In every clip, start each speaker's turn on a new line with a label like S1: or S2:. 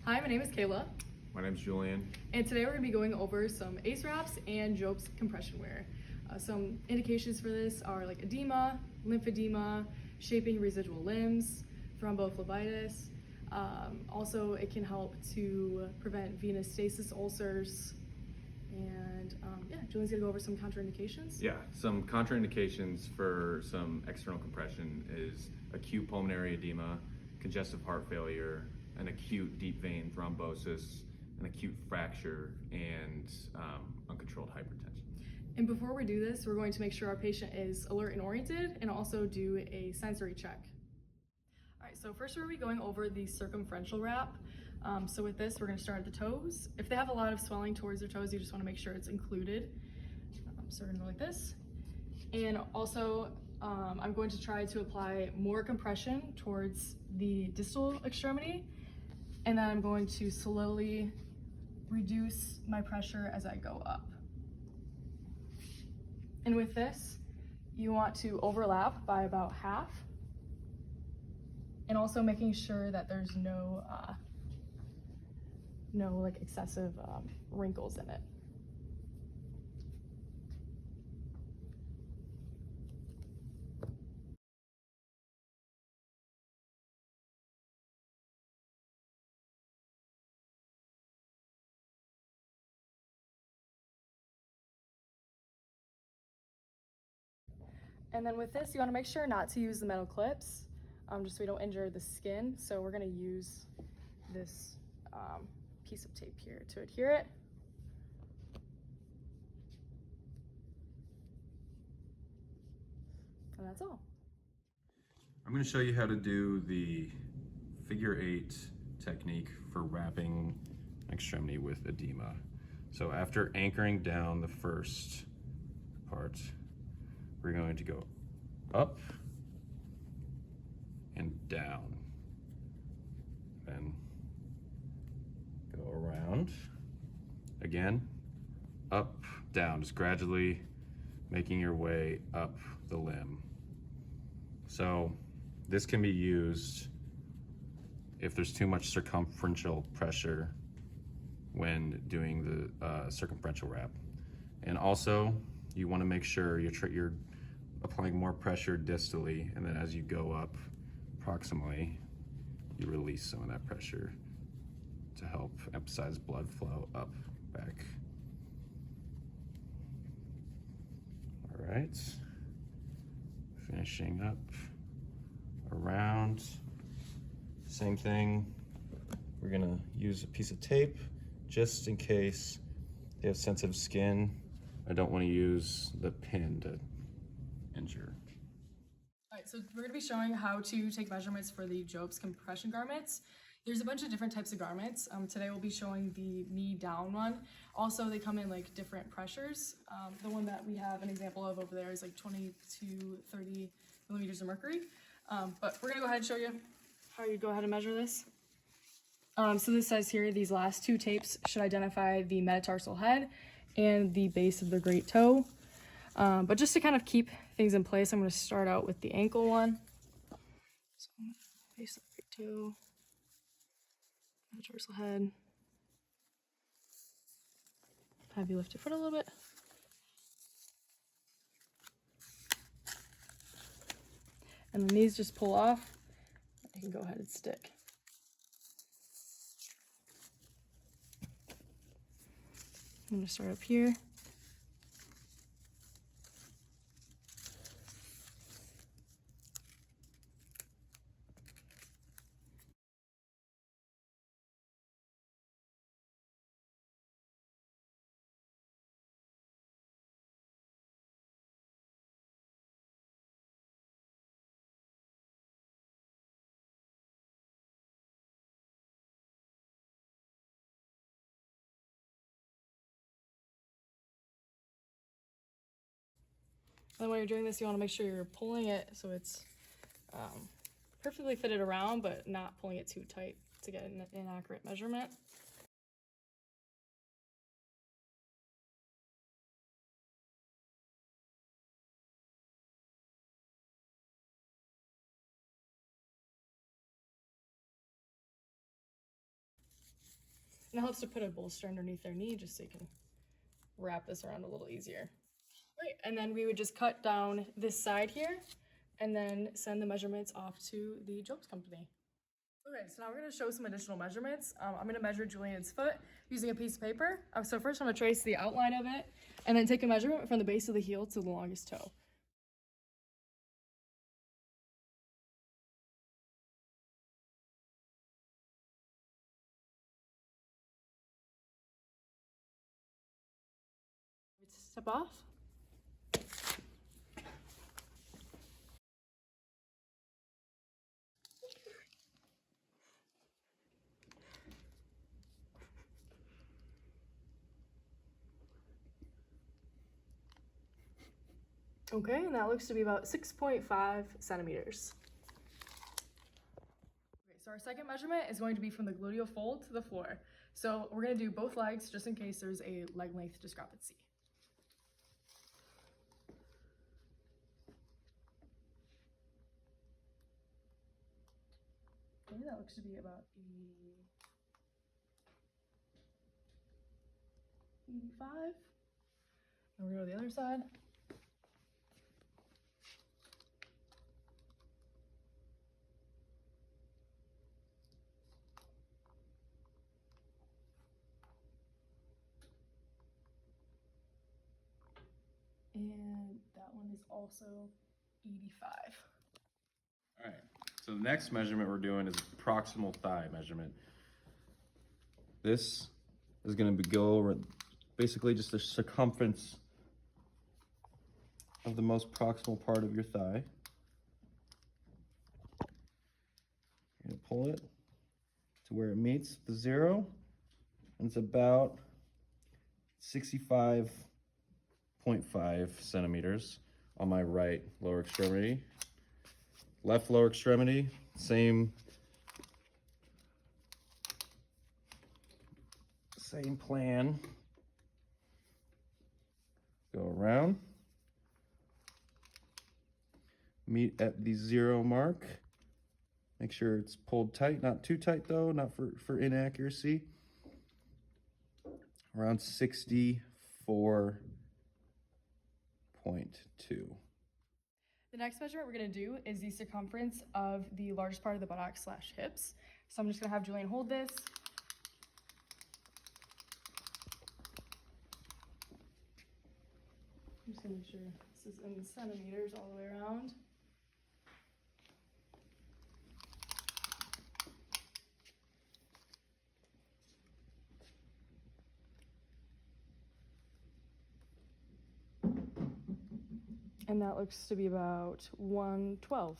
S1: Hi, my name is Kayla.
S2: My name's Julian.
S1: And today we're going to be going over some ACE Wraps and JOBST compression wear. Some indications for this are like edema, lymphedema, shaping residual limbs, thrombophlebitis. Also, it can help to prevent venous stasis ulcers. And Julian's going to go over some contraindications.
S2: Yeah, some contraindications for some external compression is acute pulmonary edema, congestive heart failure, an acute deep vein thrombosis, an acute fracture, and uncontrolled hypertension.
S1: And before we do this, we're going to make sure our patient is alert and oriented and also do a sensory check. All right, so first we're going to be going over the circumferential wrap. So with this, we're going to start at the toes. If they have a lot of swelling towards their toes, you just want to make sure it's included. So we're going to go like this. And also, I'm going to try to apply more compression towards the distal extremity. And then I'm going to slowly reduce my pressure as I go up. And with this, you want to overlap by about half. And also making sure that there's no like excessive wrinkles in it. And then with this, you want to make sure not to use the metal clips, just so we don't injure the skin. So we're going to use this piece of tape here to adhere it. And that's all.
S2: I'm going to show you how to do the figure 8 technique for wrapping extremity with edema. So after anchoring down the first part, we're going to go up and down, then go around again, up, down, just gradually making your way up the limb. So this can be used if there's too much circumferential pressure when doing the circumferential wrap. And also, you want to make sure you're applying more pressure distally, and then as you go up proximally, you release some of that pressure to help emphasize blood flow up, back. All right, finishing up, around, same thing. We're gonna use a piece of tape just in case they have sensitive skin. I don't want to use the pin to injure.
S1: All right, so we're going to be showing how to take measurements for the JOBST compression garments. There's a bunch of different types of garments. Today we'll be showing the knee down one. Also, they come in like different pressures. The one that we have an example of over there is like 20 to 30 millimeters of mercury. But we're going to go ahead and show you how you go ahead and measure this. So this says here, these last two tapes should identify the metatarsal head and the base of the great toe. But just to kind of keep things in place, I'm going to start out with the ankle one. So base of the great toe, metatarsal head. Have you lift your foot a little bit. And then these just pull off. You can go ahead and stick. I'm going to start up here. And then when you're doing this, you want to make sure you're pulling it so it's perfectly fitted around, but not pulling it too tight to get an inaccurate measurement. And it helps to put a bolster underneath their knee just so you can wrap this around a little easier. Right, and then we would just cut down this side here and then send the measurements off to the JOBST company. Okay, so now we're gonna show some additional measurements. I'm gonna measure Julian's foot using a piece of paper. So first I'm gonna trace the outline of it and then take a measurement from the base of the heel to the longest toe. Step off. Okay, and that looks to be about 6.5 centimeters. Okay, so our second measurement is going to be from the gluteal fold to the floor. So we're gonna do both legs just in case there's a leg length discrepancy. Okay, that looks to be about 85. And we're gonna go to the other side. And that one is also 85.
S2: All right, so the next measurement we're doing is proximal thigh measurement. This is going to go over basically just the circumference of the most proximal part of your thigh. You're going to pull it to where it meets the 0, and it's about 65.5 centimeters on my right lower extremity. Left lower extremity, same plan. Go around, meet at the 0 mark. Make sure it's pulled tight, not too tight though, not for inaccuracy. Around 64.2.
S1: The next measurement we're gonna do is the circumference of the largest part of the buttocks / hips. So I'm just gonna have Julian hold this. I'm just gonna make sure this is in centimeters all the way around. And that looks to be about 112.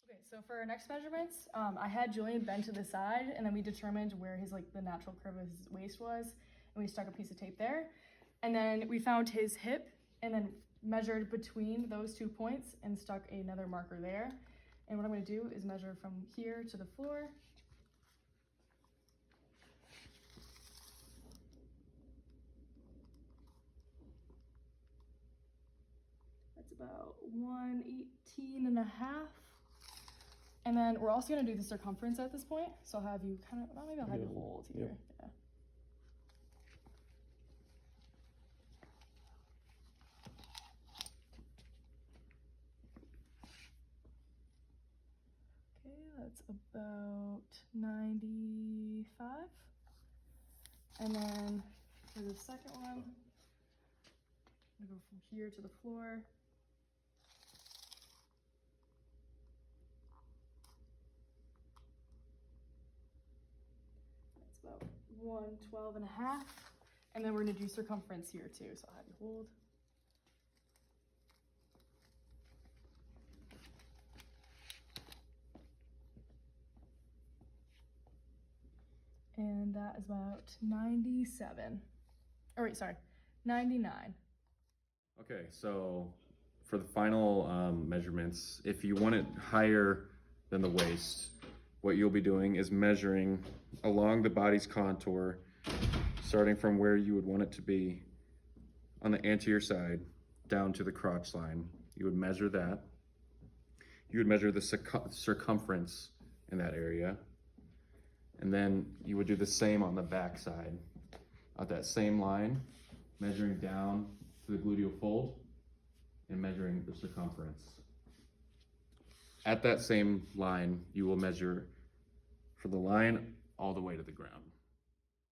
S1: Okay, so for our next measurements, I had Julian bend to the side, and then we determined where his the natural curve of his waist was, and we stuck a piece of tape there. And then we found his hip, and then measured between those 2 points and stuck another marker there. And what I'm going to do is measure from here to the floor. That's about 118.5. And then we're also going to do the circumference at this point. So I'll have you kind of, well, maybe I'll have you hold here.
S2: Yep.
S1: Yeah. Okay, that's about 95. And then for the second one, I'm gonna go from here to the floor. That's about 112.5. And then we're gonna do circumference here too, so I'll have you hold. And that is about 97. Oh wait, sorry, 99.
S2: Okay, so for the final measurements, if you want it higher than the waist, what you'll be doing is measuring along the body's contour, starting from where you would want it to be on the anterior side down to the crotch line. You would measure that. You would measure the circumference in that area. And then you would do the same on the back side. At that same line, measuring down to the gluteal fold and measuring the circumference. At that same line, you will measure for the line all the way to the ground.